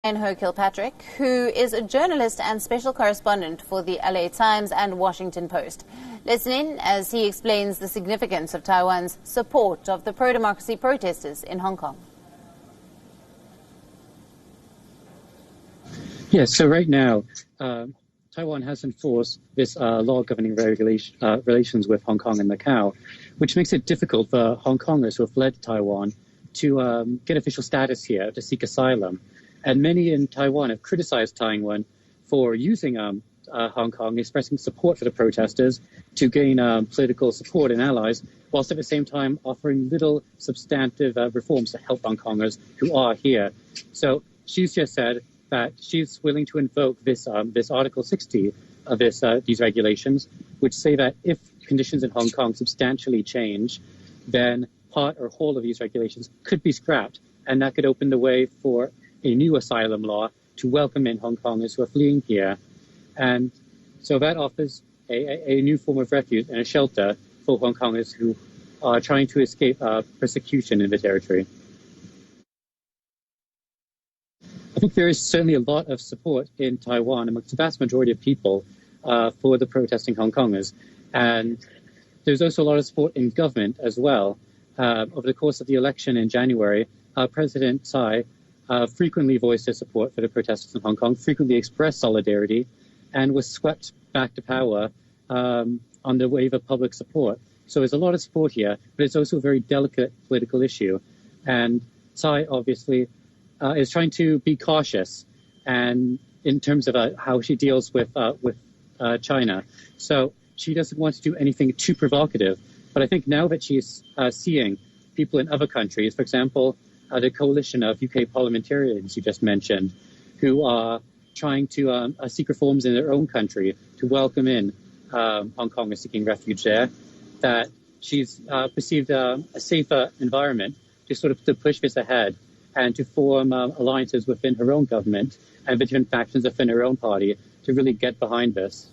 Ho Kilpatrick, who is a journalist and special correspondent for the LA Times and Washington Post. Listen in as he explains the significance of Taiwan's support of the pro-democracy protesters in Hong Kong. Yes, so right now, Taiwan has enforced this law governing relations with Hong Kong and Macau, which makes it difficult for Hong Kongers who have fled to Taiwan to get official status here, to seek asylum. And many in Taiwan have criticized Taiwan for using Hong Kong, expressing support for the protesters to gain political support and allies, whilst at the same time offering little substantive reforms to help Hong Kongers who are here. So she's just said that she's willing to invoke this Article 60 of these regulations, which say that if conditions in Hong Kong substantially change, then part or whole of these regulations could be scrapped, and that could open the way for a new asylum law to welcome in Hong Kongers who are fleeing here. And so that offers a new form of refuge and a shelter for Hong Kongers who are trying to escape persecution in the territory. I think there is certainly a lot of support in Taiwan amongst the vast majority of people for the protesting Hong Kongers. And there's also a lot of support in government as well. Over the course of the election in January, President Tsai frequently voiced his support for the protesters in Hong Kong, frequently expressed solidarity, and was swept back to power on the wave of public support. So there's a lot of support here, but it's also a very delicate political issue. And Tsai obviously is trying to be cautious, and in terms of how she deals with China. So she doesn't want to do anything too provocative. But I think now that she's seeing people in other countries, for example, the coalition of UK parliamentarians you just mentioned, who are trying to seek reforms in their own country to welcome in Hong Kongers seeking refuge there, that she's perceived a safer environment to sort of to push this ahead and to form alliances within her own government and the different factions within her own party to really get behind this.